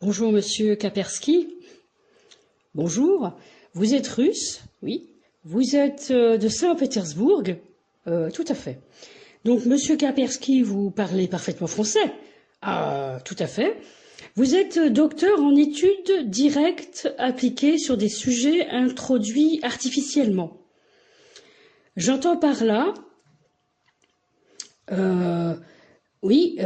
Bonjour Monsieur Kaspersky. Bonjour. Vous êtes russe? Oui. Vous êtes de Saint-Pétersbourg? Tout à fait. Donc Monsieur Kaspersky, vous parlez parfaitement français? Ah, tout à fait. Vous êtes docteur en études directes appliquées sur des sujets introduits artificiellement. J'entends par là... oui,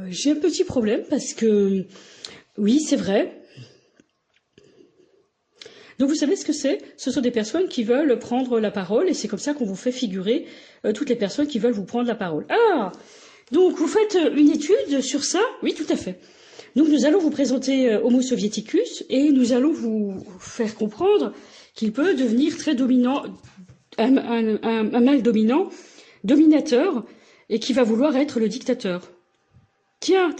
j'ai un petit problème parce que... Oui, c'est vrai. Donc vous savez ce que c'est? Ce sont des personnes qui veulent prendre la parole et c'est comme ça qu'on vous fait figurer toutes les personnes qui veulent vous prendre la parole. Ah! Donc vous faites une étude sur ça? Oui, tout à fait. Donc nous allons vous présenter Homo soviéticus et nous allons vous faire comprendre qu'il peut devenir très dominant, un mâle dominant, dominateur, et qui va vouloir être le dictateur. Tiens,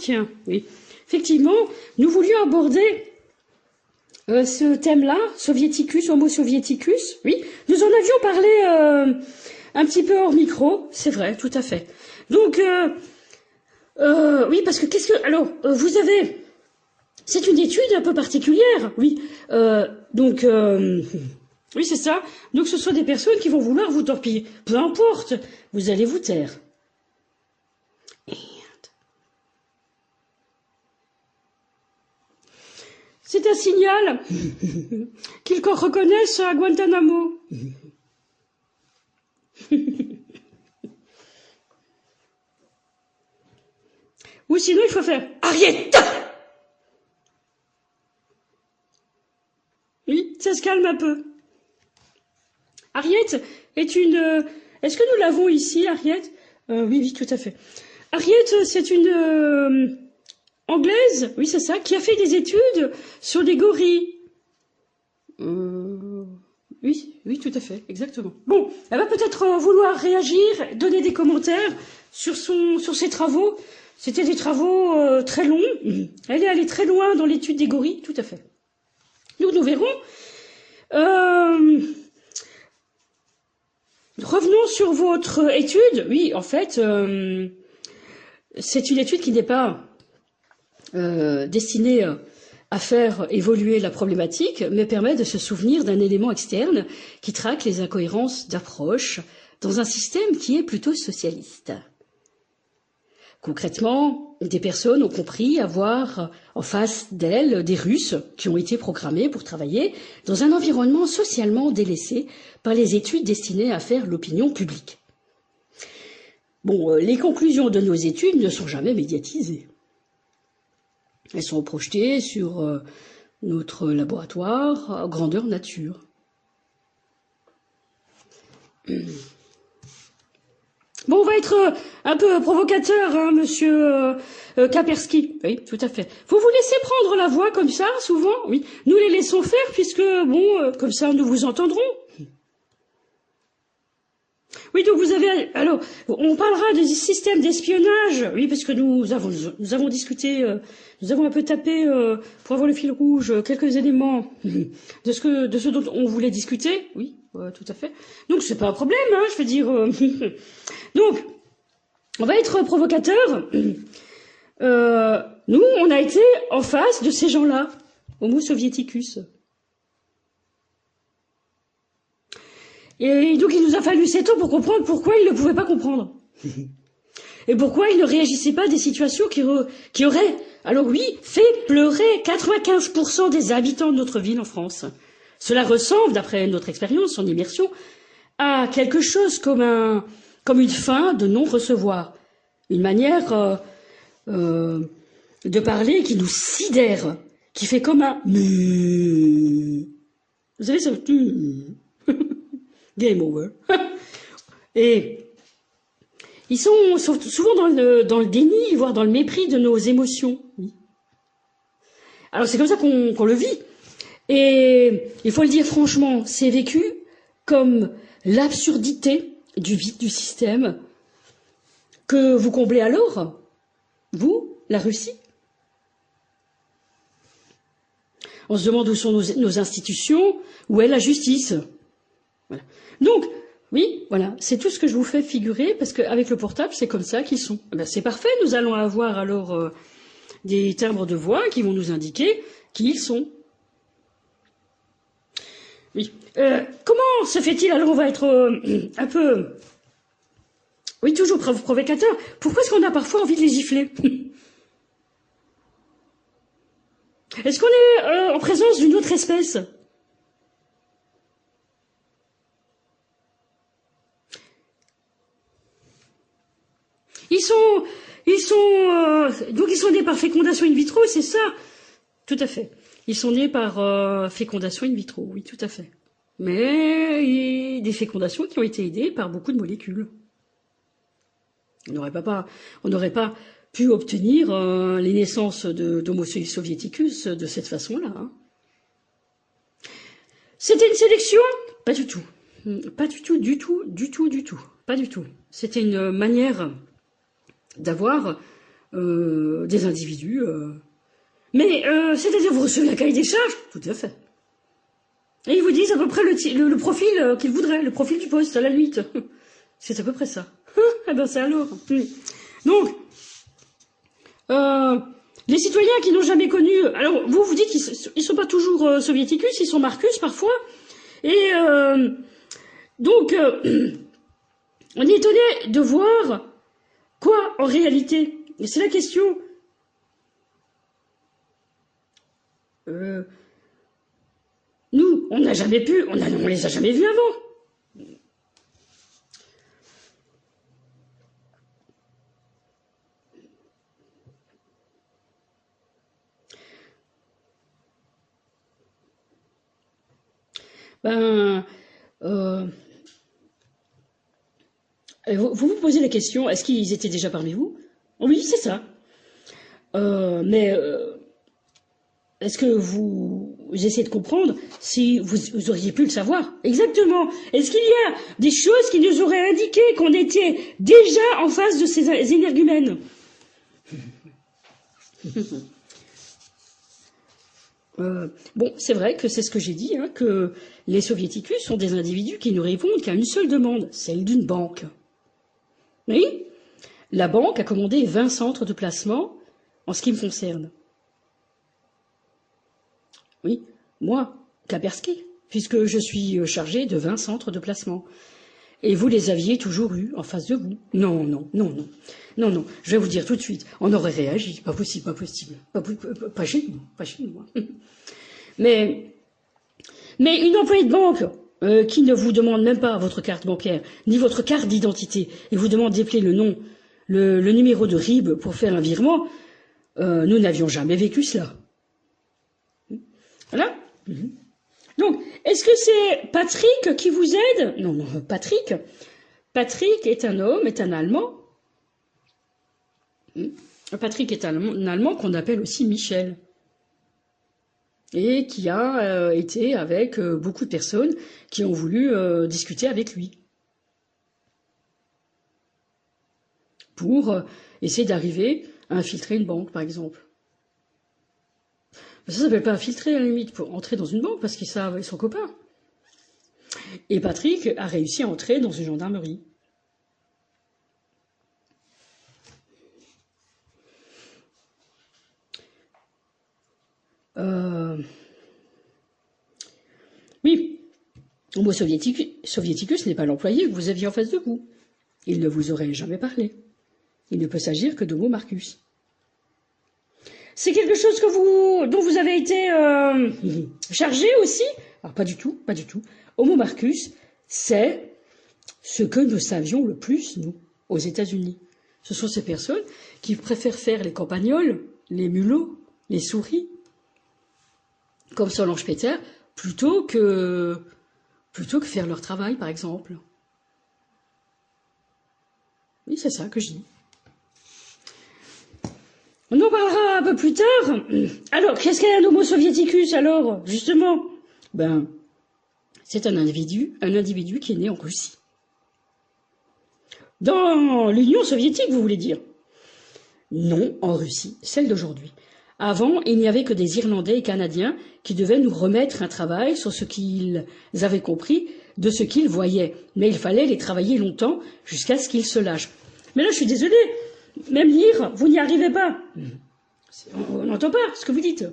oui. Effectivement, nous voulions aborder ce thème-là, soviéticus, Homo soviéticus, oui. Nous en avions parlé un petit peu hors micro, c'est vrai, tout à fait. Donc, oui, parce que qu'est-ce que... Alors, vous avez... C'est une étude un peu particulière, oui. Donc, oui, c'est ça. Donc, ce sont des personnes qui vont vouloir vous torpiller. Peu importe, vous allez vous taire. C'est un signal qu'ils reconnaissent à Guantanamo. Ou sinon, il faut faire Ariette. Oui, ça se calme un peu. Ariette est une... Est-ce que nous l'avons ici, Ariette? Oui, tout à fait. Ariette, c'est une... anglaise, oui c'est ça, qui a fait des études sur les gorilles. Oui, tout à fait, exactement. Bon, elle va peut-être vouloir réagir, donner des commentaires sur ses travaux. C'était des travaux très longs. Elle est allée très loin dans l'étude des gorilles, tout à fait. Donc nous verrons. Revenons sur votre étude. Oui, en fait, c'est une étude qui n'est pas destinée à faire évoluer la problématique, mais permet de se souvenir d'un élément externe qui traque les incohérences d'approche dans un système qui est plutôt socialiste. Concrètement, des personnes ont compris avoir en face d'elles des Russes qui ont été programmés pour travailler dans un environnement socialement délaissé par les études destinées à faire l'opinion publique. Bon, les conclusions de nos études ne sont jamais médiatisées. Elles sont projetées sur notre laboratoire à grandeur nature. Bon, on va être un peu provocateur, hein, monsieur Kaspersky. Oui, tout à fait. Vous vous laissez prendre la voix comme ça, souvent? Oui. Nous les laissons faire, puisque, bon, comme ça, nous vous entendrons. Oui, donc vous avez... Alors, on parlera des systèmes d'espionnage. Oui, parce que nous avons discuté, nous avons un peu tapé, pour avoir le fil rouge, quelques éléments de ce dont on voulait discuter. Oui, tout à fait. Donc, c'est pas un problème, hein, je veux dire... Donc, on va être provocateur. Nous, on a été en face de ces gens-là, Homo soviéticus. Et donc il nous a fallu 7 ans pour comprendre pourquoi il ne pouvait pas comprendre. Et pourquoi il ne réagissait pas à des situations qui auraient, alors oui, fait pleurer 95% des habitants de notre ville en France. Cela ressemble, d'après notre expérience en immersion, à quelque chose comme une fin de non-recevoir. Une manière de parler qui nous sidère, qui fait comme un... Vous savez, ça... Game over. Et ils sont souvent dans le déni, voire dans le mépris de nos émotions. Alors c'est comme ça qu'on le vit. Et il faut le dire franchement, c'est vécu comme l'absurdité du vide du système que vous comblez alors, vous, la Russie. On se demande où sont nos institutions, où est la justice. Voilà. Donc, Oui, voilà, c'est tout ce que je vous fais figurer, parce qu'avec le portable, c'est comme ça qu'ils sont. Eh ben, c'est parfait, nous allons avoir alors des timbres de voix qui vont nous indiquer qui ils sont. Oui. Comment se fait-il, alors on va être un peu... Oui, toujours provocateur. Pourquoi est-ce qu'on a parfois envie de les gifler? Est-ce qu'on est en présence d'une autre espèce? Donc ils sont nés par fécondation in vitro, c'est ça? Tout à fait. Ils sont nés par fécondation in vitro, oui, tout à fait. Mais des fécondations qui ont été aidées par beaucoup de molécules. On n'aurait pas pu obtenir les naissances d'Homo soviéticus de cette façon-là. Hein. C'était une sélection? Pas du tout. Pas du tout, du tout, du tout, du tout. Pas du tout. C'était une manière d'avoir des individus. Mais c'est-à-dire, vous recevez un cahier des charges? Tout à fait. Et ils vous disent à peu près le profil qu'ils voudraient, le profil du poste, à la limite. C'est à peu près ça. Eh ben c'est alors. Donc, les citoyens qui n'ont jamais connu... Alors, vous dites qu'ils sont pas toujours soviéticus, ils sont Marcus parfois. Et donc, on est étonné de voir quoi en réalité. Et c'est la question. Nous, on n'a jamais pu, on les a jamais vus avant. Vous vous posez la question, est-ce qu'ils étaient déjà parmi vous? Oui, c'est ça. Mais est-ce que vous essayez de comprendre si vous auriez pu le savoir? Exactement. Est-ce qu'il y a des choses qui nous auraient indiqué qu'on était déjà en face de ces énergumènes? Bon, c'est vrai que c'est ce que j'ai dit, hein, que les soviéticus sont des individus qui ne répondent qu'à une seule demande, celle d'une banque. Oui, la banque a commandé 20 centres de placement en ce qui me concerne. Oui, moi, Kaspersky, puisque je suis chargé de 20 centres de placement. Et vous les aviez toujours eus en face de vous. Non, non, non, non. Non, non, je vais vous dire tout de suite, on aurait réagi. Pas possible, pas possible. Pas chez nous, pas chez nous. Hein. Mais une employée de banque qui ne vous demande même pas votre carte bancaire, ni votre carte d'identité, et vous demande d'appeler le nom, le numéro de RIB pour faire un virement, nous n'avions jamais vécu cela. Voilà. Donc, est-ce que c'est Patrick qui vous aide? Non, non, Patrick. Patrick est un homme, est un Allemand. Patrick est un Allemand qu'on appelle aussi Michel. Et qui a été avec beaucoup de personnes qui ont voulu discuter avec lui. Pour essayer d'arriver à infiltrer une banque, par exemple. Ça s'appelle pas infiltrer, à la limite, pour entrer dans une banque, parce qu'ils savent, ils sont copains. Et Patrick a réussi à entrer dans une gendarmerie. Oui, Homo soviéticus n'est pas l'employé que vous aviez en face de vous. Il ne vous aurait jamais parlé. Il ne peut s'agir que d'Homo Marcus. C'est quelque chose dont vous avez été chargé aussi? Alors pas du tout, pas du tout. Homo Marcus, c'est ce que nous savions le plus, nous, aux États-Unis. Ce sont ces personnes qui préfèrent faire les campagnols, les mulots, les souris, comme Solange Peter, plutôt que faire leur travail, par exemple. Oui, c'est ça que je dis. On en parlera un peu plus tard. Alors, qu'est-ce qu'est un Homo soviéticus, alors, justement? C'est un individu qui est né en Russie. Dans l'Union soviétique, vous voulez dire? Non, en Russie, celle d'aujourd'hui. Avant, il n'y avait que des Irlandais et Canadiens qui devaient nous remettre un travail sur ce qu'ils avaient compris de ce qu'ils voyaient, mais il fallait les travailler longtemps jusqu'à ce qu'ils se lâchent. Mais là, je suis désolée, même lire, vous n'y arrivez pas. On n'entend pas ce que vous dites.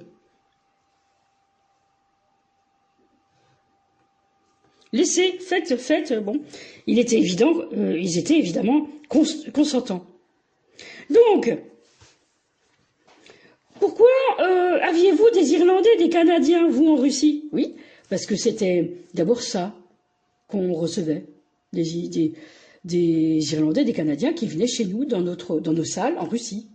Laissez, faites, bon. Ils étaient évidemment consentants. Donc, pourquoi aviez-vous des Irlandais, des Canadiens, vous, en Russie? Oui, parce que c'était d'abord ça qu'on recevait, des Irlandais, des Canadiens qui venaient chez nous dans nos salles en Russie.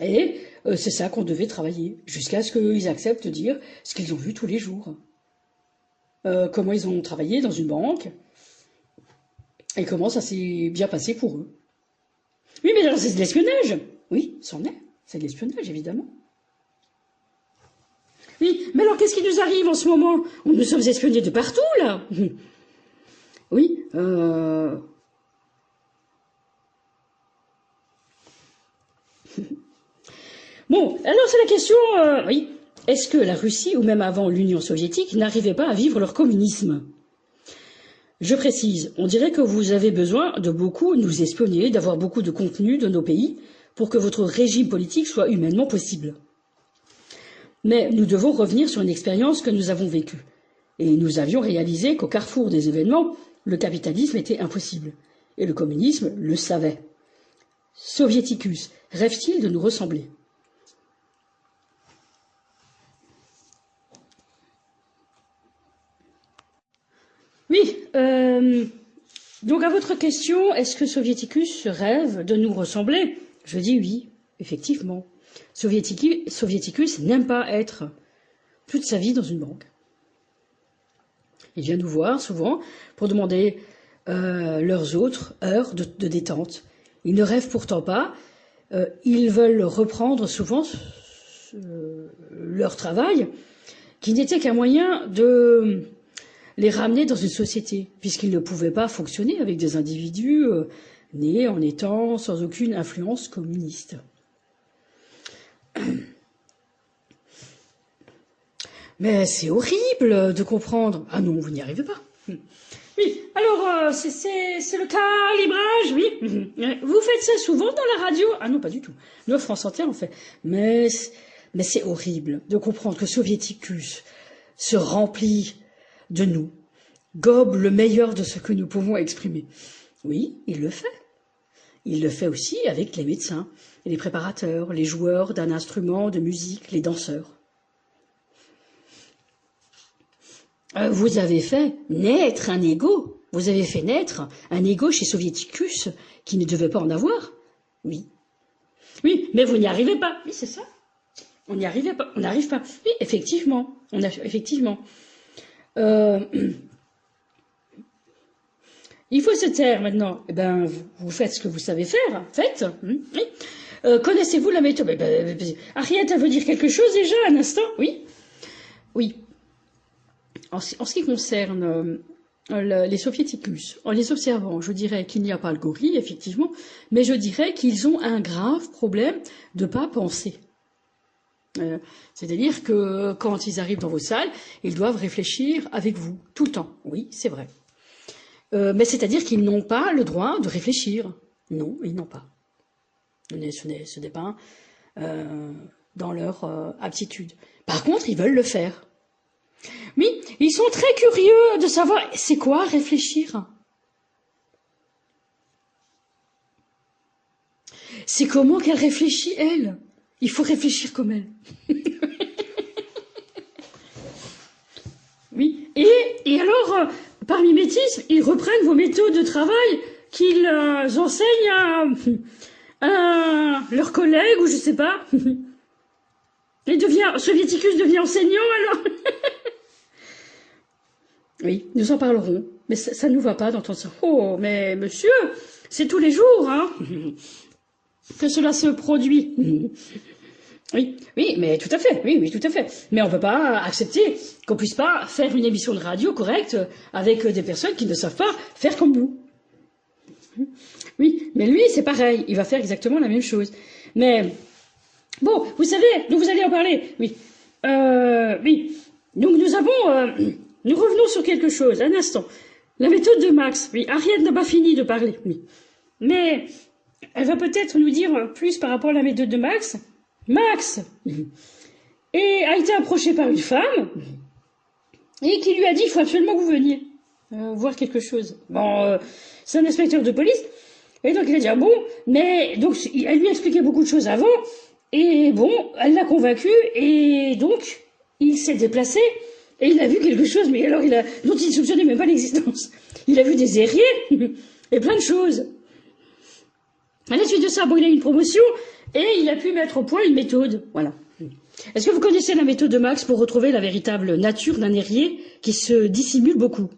Et c'est ça qu'on devait travailler, jusqu'à ce qu'ils acceptent de dire ce qu'ils ont vu tous les jours. Comment ils ont travaillé dans une banque, et comment ça s'est bien passé pour eux. Oui, mais alors c'est de l'espionnage. Oui, c'en est. C'est de l'espionnage, évidemment. Oui, mais alors qu'est-ce qui nous arrive en ce moment? Nous sommes espionnés de partout, là. Oui, Bon, alors c'est la question, oui. Est-ce que la Russie, ou même avant l'Union soviétique, n'arrivait pas à vivre leur communisme? Je précise, on dirait que vous avez besoin de beaucoup nous espionner, d'avoir beaucoup de contenu de nos pays, pour que votre régime politique soit humainement possible. Mais nous devons revenir sur une expérience que nous avons vécue. Et nous avions réalisé qu'au carrefour des événements, le capitalisme était impossible. Et le communisme le savait. Soviéticus rêve-t-il de nous ressembler? Oui, donc à votre question, est-ce que Soviéticus rêve de nous ressembler? Je dis oui, effectivement. Soviéticus n'aime pas être toute sa vie dans une banque. Il vient nous voir souvent pour demander leurs autres heures de détente. Ils ne rêvent pourtant pas, ils veulent reprendre souvent leur travail, qui n'était qu'un moyen de les ramener dans une société, puisqu'ils ne pouvaient pas fonctionner avec des individus nés en étant sans aucune influence communiste. Mais c'est horrible de comprendre. Ah non, vous n'y arrivez pas. Oui, alors c'est le calibrage, oui. Vous faites ça souvent dans la radio? Ah non, pas du tout. Nous, France Entière, on fait. Mais c'est horrible de comprendre que Soviéticus se remplit de nous, gobe le meilleur de ce que nous pouvons exprimer. Oui, il le fait. Il le fait aussi avec les médecins, les préparateurs, les joueurs d'un instrument de musique, les danseurs. Vous avez fait naître un ego. Vous avez fait naître un ego chez Soviéticus qui ne devait pas en avoir. Oui. Oui, mais vous n'y arrivez pas. Oui, c'est ça. On n'y arrivait pas. On n'arrive pas. Oui, effectivement. Effectivement. Il faut se taire maintenant. Eh ben, vous faites ce que vous savez faire. Faites. Oui. Connaissez-vous la méthode? Ariette, elle veut dire quelque chose déjà, un instant? Oui. Oui. En ce qui concerne les Soviéticus, en les observant, je dirais qu'il n'y a pas le gorille, effectivement, mais je dirais qu'ils ont un grave problème de ne pas penser. C'est-à-dire que quand ils arrivent dans vos salles, ils doivent réfléchir avec vous, tout le temps. Oui, c'est vrai. Mais c'est-à-dire qu'ils n'ont pas le droit de réfléchir. Non, ils n'ont pas. Ce n'est pas dans leur aptitude. Par contre, ils veulent le faire. Oui, ils sont très curieux de savoir c'est quoi réfléchir. C'est comment qu'elle réfléchit, elle. Il faut réfléchir comme elle. Oui, et alors, par mimétisme, ils reprennent vos méthodes de travail qu'ils enseignent à leurs collègues, ou je sais pas. Soviéticus devient enseignant, alors. Oui, nous en parlerons, mais ça ne nous va pas d'entendre ça. Oh, mais monsieur, c'est tous les jours, hein, que cela se produit. Oui, oui, mais tout à fait, oui, tout à fait. Mais on ne peut pas accepter qu'on puisse pas faire une émission de radio correcte avec des personnes qui ne savent pas faire comme nous. Oui, mais lui, c'est pareil, il va faire exactement la même chose. Mais, bon, vous savez, nous vous allez en parler, oui. Oui, donc nous avons nous revenons sur quelque chose, un instant. La méthode de Max, oui, Ariane n'a pas fini de parler, oui. Mais elle va peut-être nous dire plus par rapport à la méthode de Max. Max et a été approché par une femme et qui lui a dit il faut absolument que vous veniez voir quelque chose. Bon, c'est un inspecteur de police. Et donc il a dit ah bon, mais donc elle lui a expliqué beaucoup de choses avant. Et bon, elle l'a convaincu et donc il s'est déplacé et il a vu quelque chose, mais alors dont il ne soupçonnait même pas l'existence. Il a vu des aériens et plein de choses. À la suite de ça, bon, il a eu une promotion et il a pu mettre au point une méthode. Voilà. Est-ce que vous connaissez la méthode de Max pour retrouver la véritable nature d'un airier qui se dissimule beaucoup?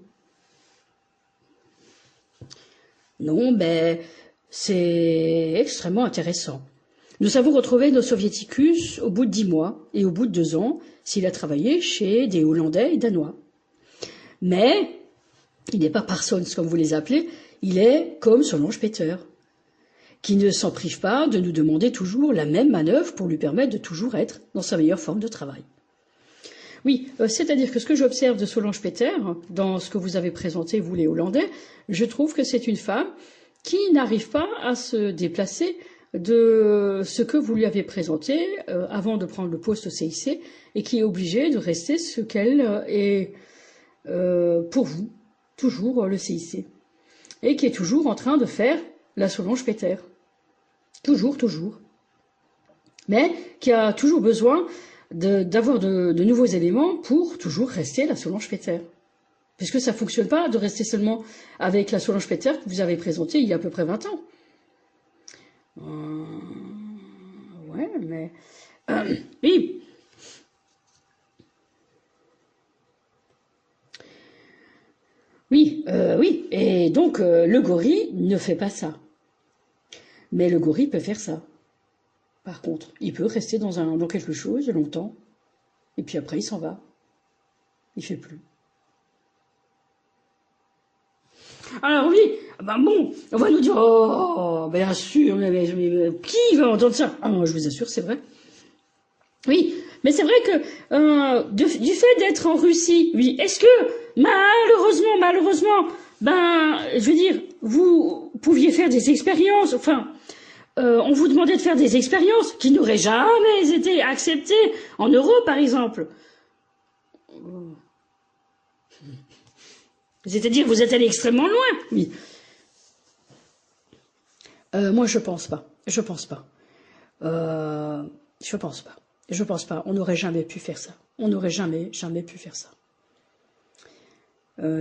Non, ben, c'est extrêmement intéressant. Nous avons retrouvé nos soviéticus au bout de 10 mois et au bout de 2 ans s'il a travaillé chez des Hollandais et Danois. Mais il n'est pas Parsons comme vous les appelez, il est comme Solange Peter, qui ne s'en prive pas de nous demander toujours la même manœuvre pour lui permettre de toujours être dans sa meilleure forme de travail. Oui, c'est-à-dire que ce que j'observe de Solange Peter, dans ce que vous avez présenté, vous les Hollandais, je trouve que c'est une femme qui n'arrive pas à se déplacer de ce que vous lui avez présenté avant de prendre le poste au CIC et qui est obligée de rester ce qu'elle est pour vous, toujours le CIC, et qui est toujours en train de faire la Solange Peter. Toujours, toujours. Mais qui a toujours besoin d'avoir de nouveaux éléments pour toujours rester la Solange Peter. Puisque ça ne fonctionne pas de rester seulement avec la Solange Peter que vous avez présentée il y a à peu près 20 ans. Ouais, mais... oui. Oui, oui. Et donc, le gorille ne fait pas ça. Mais le gorille peut faire ça. Par contre, il peut rester dans quelque chose longtemps, et puis après il s'en va. Il fait plus. Alors oui, ben bon, on va nous dire, oh, bien sûr, mais qui va entendre ça? Ah, je vous assure, c'est vrai. Oui, mais c'est vrai que du fait d'être en Russie, oui, est-ce que malheureusement, ben, je veux dire, vous pouviez faire des expériences, enfin, on vous demandait de faire des expériences qui n'auraient jamais été acceptées en Europe, par exemple. C'est-à-dire, vous êtes allé extrêmement loin, oui. Moi, je pense pas. Je pense pas. Je pense pas. Je pense pas. On n'aurait jamais pu faire ça. On n'aurait jamais pu faire ça.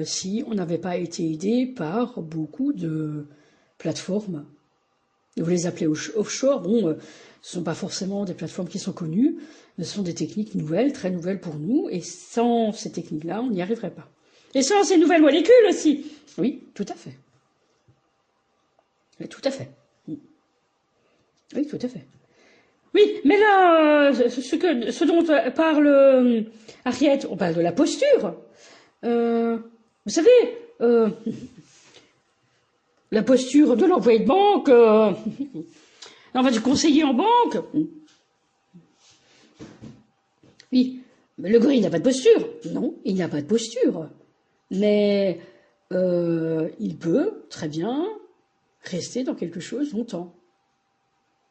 Si on n'avait pas été aidé par beaucoup de plateformes. Vous les appelez offshore. Bon, ce ne sont pas forcément des plateformes qui sont connues. Ce sont des techniques nouvelles, très nouvelles pour nous. Et sans ces techniques-là, on n'y arriverait pas. Et sans ces nouvelles molécules aussi. Oui, tout à fait. Oui, tout à fait. Oui, tout à fait. Oui, mais là, ce dont parle Harriet, on parle de la posture. Vous savez, la posture de l'employé de banque, enfin du conseiller en banque. Oui, mais le gorille n'a pas de posture. Non, il n'a pas de posture. Mais il peut très bien rester dans quelque chose longtemps.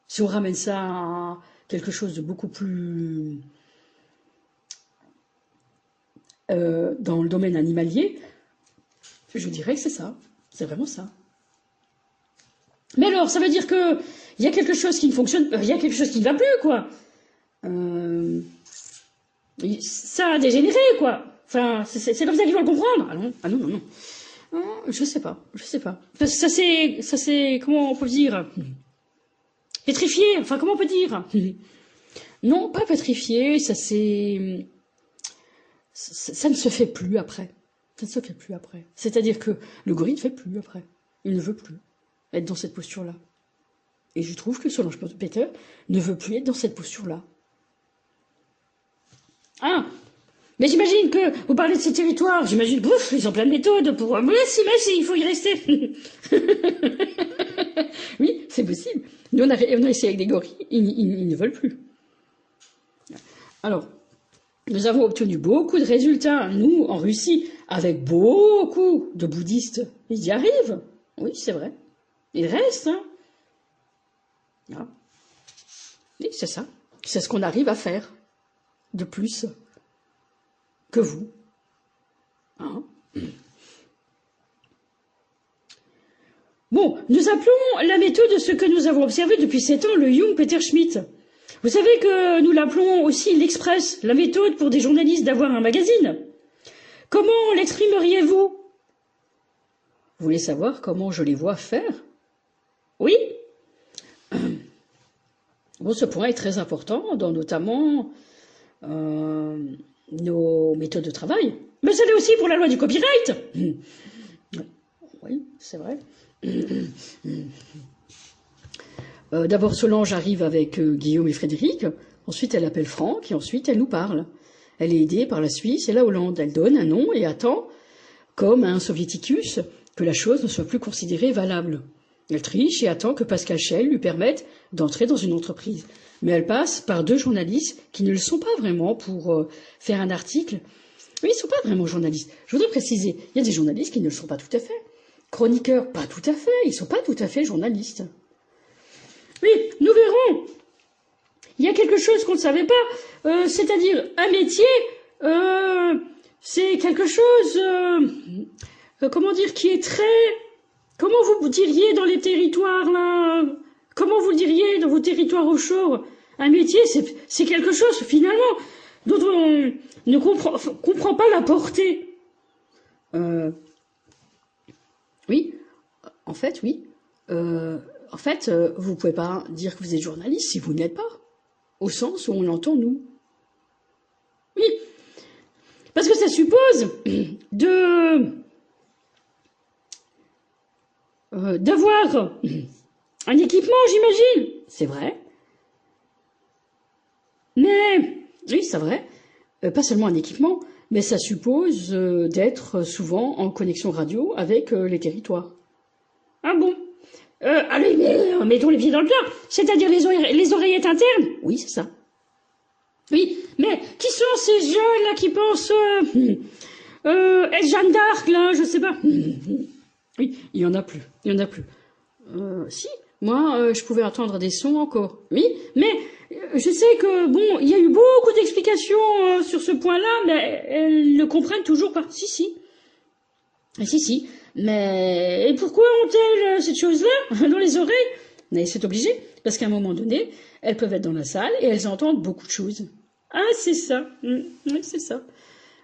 Si on ramène ça à quelque chose de beaucoup plus dans le domaine animalier, je dirais que c'est ça. C'est vraiment ça. Mais alors, ça veut dire que il y a quelque chose qui ne fonctionne, il y a quelque chose qui ne va plus, quoi. Ça a dégénéré, quoi. Enfin, c'est comme ça qu'il faut le comprendre. Ah non. Je sais pas. Ça c'est, comment on peut dire, pétrifié. Enfin, comment on peut dire? Non, pas pétrifié. Ça ne se fait plus après. Ça ne se fait plus après. C'est-à-dire que le gorille ne fait plus après. Il ne veut plus être dans cette posture-là. Et je trouve que Solange Peter ne veut plus être dans cette posture-là. Ah, mais j'imagine que vous parlez de ces territoires, j'imagine, bouf, ils ont plein de méthodes pour... Mais si, il faut y rester. Oui, c'est possible. Nous, on a essayé avec des gorilles, ils ne veulent plus. Alors, Nous avons obtenu beaucoup de résultats, nous, en Russie, avec beaucoup de bouddhistes. Ils y arrivent. Oui, c'est vrai. Il reste, hein. Ah. Oui, c'est ça. C'est ce qu'on arrive à faire de plus que vous. Hein. Bon, nous appelons la méthode ce que nous avons observé depuis 7 ans, le Jung Peter Schmidt. Vous savez que nous l'appelons aussi l'Express, la méthode pour des journalistes d'avoir un magazine. Comment l'exprimeriez-vous? Vous voulez savoir comment je les vois faire? Oui. Bon, ce point est très important dans notamment nos méthodes de travail. Mais ça l'est aussi pour la loi du copyright. Oui, c'est vrai. D'abord, Solange arrive avec Guillaume et Frédéric. Ensuite, elle appelle Franck et ensuite, elle nous parle. Elle est aidée par la Suisse et la Hollande. Elle donne un nom et attend, comme un soviéticus, que la chose ne soit plus considérée valable. Elle triche et attend que Pascal Schell lui permette d'entrer dans une entreprise. Mais elle passe par 2 journalistes qui ne le sont pas vraiment pour faire un article. Oui, ils ne sont pas vraiment journalistes. Je voudrais préciser, il y a des journalistes qui ne le sont pas tout à fait. Chroniqueurs, pas tout à fait. Ils ne sont pas tout à fait journalistes. Oui, nous verrons. Il y a quelque chose qu'on ne savait pas, c'est-à-dire un métier, c'est quelque chose, comment dire, qui est très... Comment vous diriez dans les territoires, là? Comment vous diriez dans vos territoires offshore? Un métier, c'est quelque chose, finalement, dont on ne comprend pas la portée. Oui, en fait, oui. En fait, vous pouvez pas dire que vous êtes journaliste si vous ne l'êtes pas, au sens où on l'entend, nous. Oui, parce que ça suppose d'avoir un équipement, j'imagine. C'est vrai. Mais, oui, c'est vrai, pas seulement un équipement, mais ça suppose d'être souvent en connexion radio avec les territoires. Ah bon? Allez, mettons les pieds dans le plat, c'est-à-dire les oreillettes internes. Oui, c'est ça. Oui, mais qui sont ces jeunes-là qui pensent être Jeanne d'Arc, là, je sais pas. Oui, il y en a plus, il y en a plus. Si, moi, je pouvais entendre des sons encore. Oui, mais je sais que, bon, il y a eu beaucoup d'explications sur ce point-là, mais elles ne comprennent toujours pas. Si, si. Si, si. Mais et pourquoi ont-elles cette chose-là dans les oreilles? Mais c'est obligé, parce qu'à un moment donné, elles peuvent être dans la salle et elles entendent beaucoup de choses. Ah, c'est ça. Oui, c'est ça.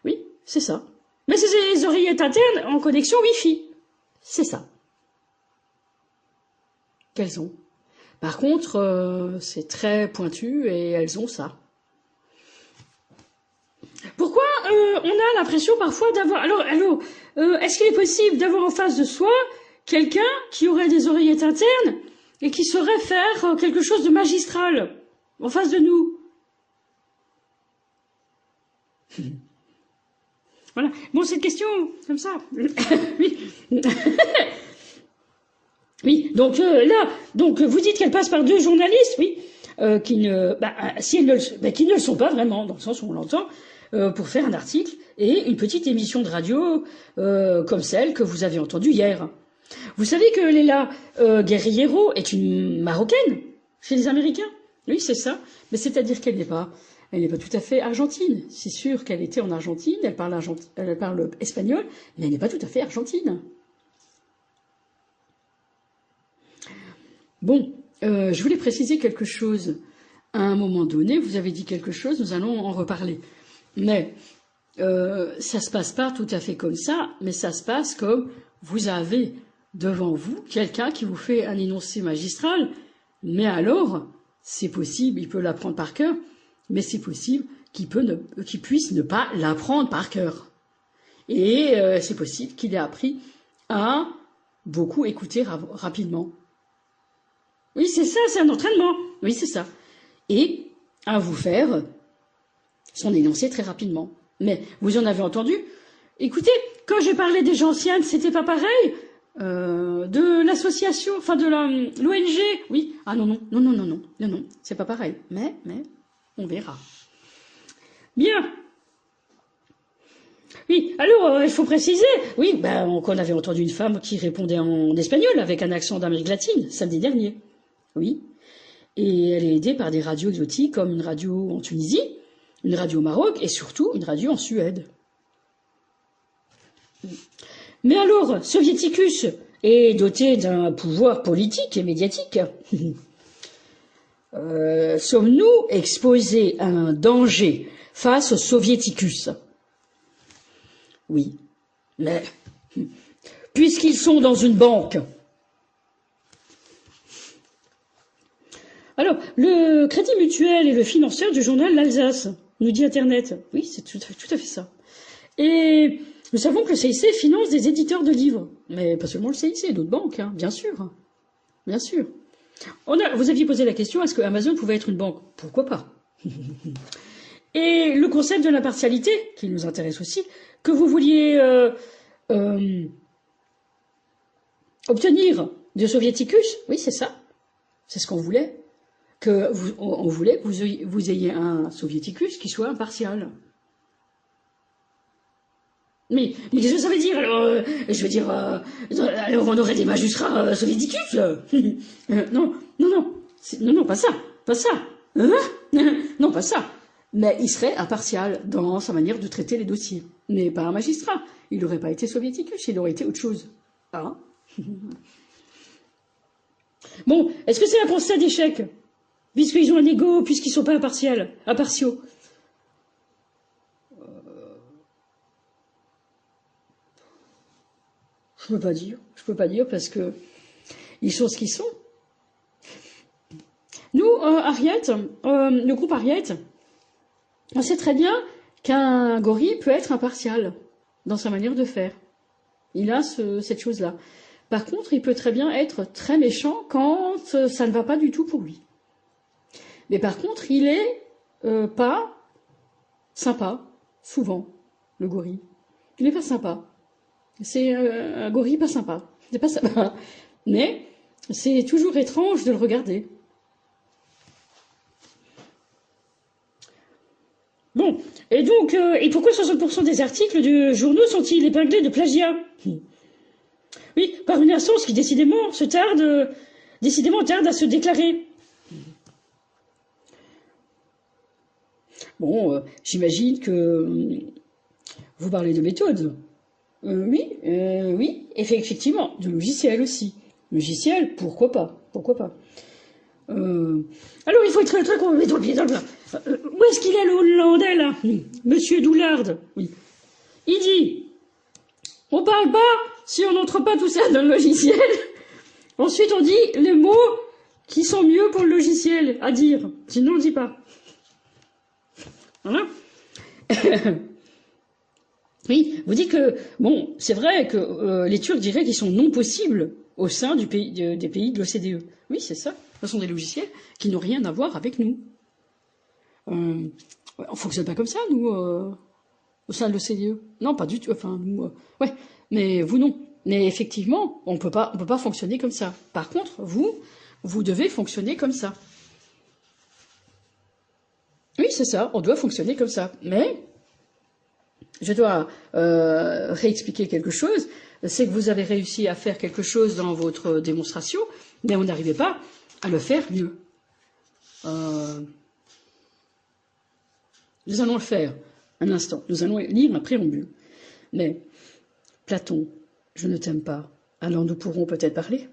Oui, c'est ça. Mais c'est les oreillettes internes en connexion Wi-Fi. C'est ça. Qu'elles ont. Par contre, c'est très pointu et elles ont ça. Pourquoi on a l'impression parfois d'avoir... Alors, est-ce qu'il est possible d'avoir en face de soi quelqu'un qui aurait des oreillettes internes et qui saurait faire quelque chose de magistral en face de nous? Voilà. Bon, cette question, comme ça. Oui. Oui, donc là, donc vous dites qu'elle passe par 2 journalistes, oui, qui ne le sont pas vraiment, dans le sens où on l'entend, pour faire un article et une petite émission de radio comme celle que vous avez entendue hier. Vous savez que Léla Guerriero est une Marocaine chez les Américains? Oui, c'est ça. Mais c'est-à-dire qu'elle n'est pas tout à fait argentine. C'est sûr qu'elle était en Argentine, elle parle espagnol, mais elle n'est pas tout à fait argentine. Bon, je voulais préciser quelque chose. À un moment donné, vous avez dit quelque chose, nous allons en reparler. Mais ça se passe pas tout à fait comme ça, mais ça se passe comme vous avez devant vous quelqu'un qui vous fait un énoncé magistral, mais alors, c'est possible, il peut l'apprendre par cœur, mais c'est possible qu'il puisse ne pas l'apprendre par cœur. Et c'est possible qu'il ait appris à beaucoup écouter rapidement. Oui, c'est ça, c'est un entraînement. Oui, c'est ça. Et à vous faire son énoncé très rapidement. Mais vous en avez entendu? Écoutez, quand j'ai parlé des Gentianes, c'était pas pareil? De l'association, enfin de l'ONG, oui. Ah non, c'est pas pareil. Mais, on verra. Bien. Oui, alors, il faut préciser, oui, ben, qu'on avait entendu une femme qui répondait en espagnol avec un accent d'Amérique latine, samedi dernier. Oui. Et elle est aidée par des radios exotiques comme une radio en Tunisie, une radio au Maroc et surtout une radio en Suède. Mais alors, Soviéticus est doté d'un pouvoir politique et médiatique. Sommes-nous exposés à un danger face au Soviéticus? Oui, mais puisqu'ils sont dans une banque. Alors, le Crédit Mutuel est le financeur du journal L'Alsace, nous dit Internet. Oui, c'est tout à fait ça. Et nous savons que le CIC finance des éditeurs de livres. Mais pas seulement le CIC, d'autres banques, hein, bien sûr. Bien sûr. Vous aviez posé la question, est-ce que Amazon pouvait être une banque? Pourquoi pas? Et le concept de l'impartialité, qui nous intéresse aussi, que vous vouliez obtenir de Soviéticus, oui, c'est ça. C'est ce qu'on voulait. On voulait que vous ayez un Soviéticus qui soit impartial. Mais qu'est-ce que ça veut dire alors je veux dire, alors on aurait des magistrats soviéticus non, pas ça, pas ça. Hein? Non, pas ça. Mais il serait impartial dans sa manière de traiter les dossiers. Mais pas un magistrat. Il n'aurait pas été soviéticus, il aurait été autre chose. Hein? Bon, est-ce que c'est un constat d'échec? Puisqu'ils ont un ego, puisqu'ils ne sont pas impartiaux. Je peux pas dire parce que ils sont ce qu'ils sont. Nous, le groupe Ariette, on sait très bien qu'un gorille peut être impartial dans sa manière de faire. Il a cette chose-là. Par contre, il peut très bien être très méchant quand ça ne va pas du tout pour lui. Mais par contre, il est pas sympa, souvent, le gorille. Il n'est pas sympa. C'est un gorille pas sympa. C'est pas sympa. Mais c'est toujours étrange de le regarder. Bon, et donc, et pourquoi 60% des articles de journaux sont-ils épinglés de plagiat? Oui, par une instance qui décidément tarde à se déclarer. Bon, j'imagine que vous parlez de méthode. Oui, effectivement, de logiciel aussi. Logiciel, pourquoi pas? Alors, il faut être très con, mettons le pied dans le plat. Où est-ce qu'il est, le Hollandais, là? Monsieur Doulard, oui. Il dit, on parle pas si on n'entre pas tout ça dans le logiciel. Ensuite, on dit les mots qui sont mieux pour le logiciel à dire. Sinon, on ne dit pas. Voilà. Oui, vous dites que, bon, c'est vrai que les Turcs diraient qu'ils sont non possibles au sein des pays de l'OCDE. Oui, c'est ça. Ce sont des logiciels qui n'ont rien à voir avec nous. On fonctionne pas comme ça, nous, au sein de l'OCDE. Non, pas du tout. Enfin, nous, ouais, mais vous non. Mais effectivement, on peut pas fonctionner comme ça. Par contre, vous devez fonctionner comme ça. Oui, c'est ça. On doit fonctionner comme ça. Mais je dois réexpliquer quelque chose. C'est que vous avez réussi à faire quelque chose dans votre démonstration, mais on n'arrivait pas à le faire mieux. Nous allons le faire un instant. Nous allons lire un préambule. Mais, Platon, je ne t'aime pas. Alors nous pourrons peut-être parler.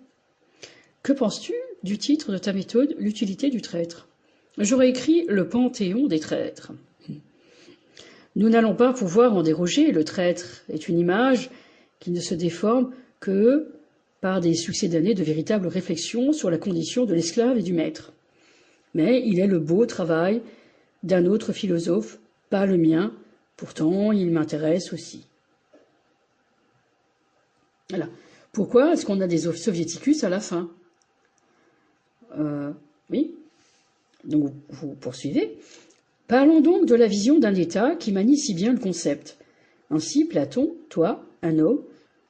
Que penses-tu du titre de ta méthode, l'utilité du traître? J'aurais écrit le panthéon des traîtres. Nous n'allons pas pouvoir en déroger. Le traître est une image qui ne se déforme que par des succédanés de véritables réflexions sur la condition de l'esclave et du maître. Mais il est le beau travail d'un autre philosophe, pas le mien, pourtant il m'intéresse aussi. Voilà. Pourquoi est-ce qu'on a des soviéticus à la fin? Oui. Donc vous poursuivez. Parlons donc de la vision d'un État qui manie si bien le concept. Ainsi, Platon, toi, un homme,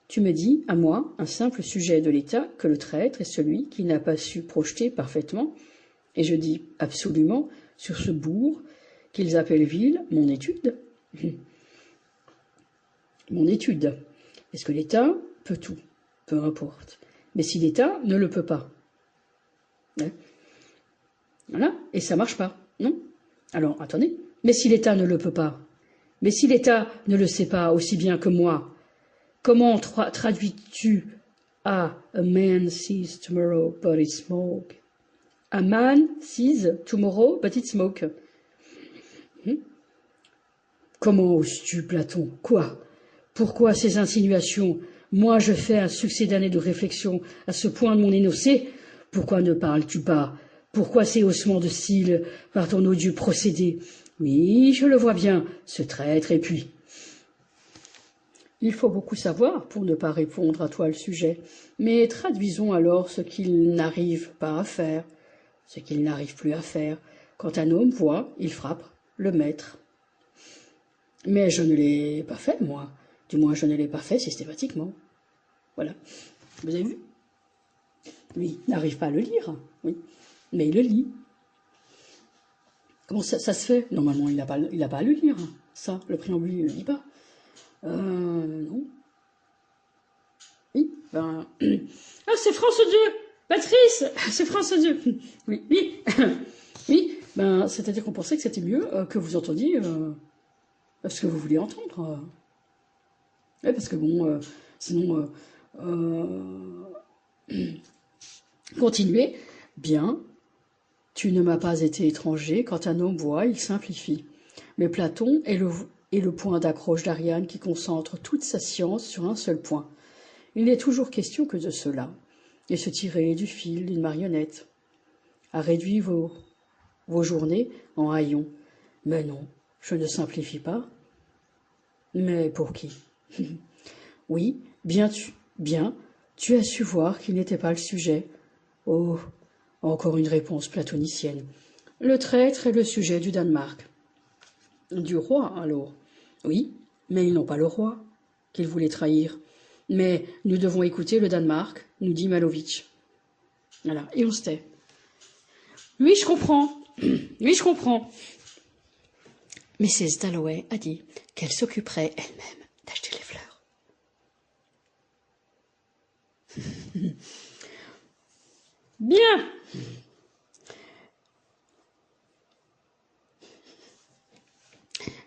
tu me dis, à moi, un simple sujet de l'État, que le traître est celui qui n'a pas su projeter parfaitement, et je dis absolument, sur ce bourg qu'ils appellent ville, mon étude. mon étude. Est-ce que l'État peut tout? Peu importe. Mais si l'État ne le peut pas. Hein? Voilà, et ça marche pas, non? Alors, attendez. Mais si l'État ne le peut pas, mais si l'État ne le sait pas aussi bien que moi, comment traduis-tu A man sees tomorrow but it smoke? A man sees tomorrow but it smoke. Comment oses-tu, Platon? Quoi? Pourquoi ces insinuations? Moi, je fais un succès d'années de réflexion à ce point de mon énoncé. Pourquoi ne parles-tu pas? Pourquoi ces haussements de cils par ton odieux procédé? Oui, je le vois bien, ce traître, et puis... Il faut beaucoup savoir pour ne pas répondre à toi le sujet, mais traduisons alors ce qu'il n'arrive pas à faire, ce qu'il n'arrive plus à faire. Quand un homme voit, il frappe le maître. Mais je ne l'ai pas fait, moi. Du moins, je ne l'ai pas fait systématiquement. Voilà. Vous avez vu? Lui n'arrive pas à le lire, oui, mais il le lit. Comment ça se fait? Normalement, il n'a pas à le lire, ça, le préambule, il ne le lit pas. Non. Oui, ben... Ah, c'est France 2! Patrice! C'est France 2! Oui, oui, oui, ben, c'est-à-dire qu'on pensait que c'était mieux que vous entendiez ce que vous vouliez entendre. Ouais, parce que bon, sinon... Continuez. Bien. Tu ne m'as pas été étranger. Quand un homme voit, il simplifie. Mais Platon est le point d'accroche d'Ariane qui concentre toute sa science sur un seul point. Il n'est toujours question que de cela, et se tirer du fil d'une marionnette. A réduit vos journées en haillons. Mais non, je ne simplifie pas. Mais pour qui? Oui, bien, tu as su voir qu'il n'était pas le sujet. Oh, encore une réponse platonicienne. Le traître est le sujet du Danemark. Du roi, alors? Oui, mais ils n'ont pas le roi, qu'ils voulaient trahir. Mais nous devons écouter le Danemark, nous dit Malovitch. Voilà, et on se tait. Oui, je comprends. Oui, je comprends. Mrs. Dalloway a dit qu'elle s'occuperait elle-même d'acheter les fleurs. Bien.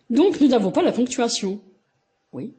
Donc, nous n'avons pas la ponctuation. Oui.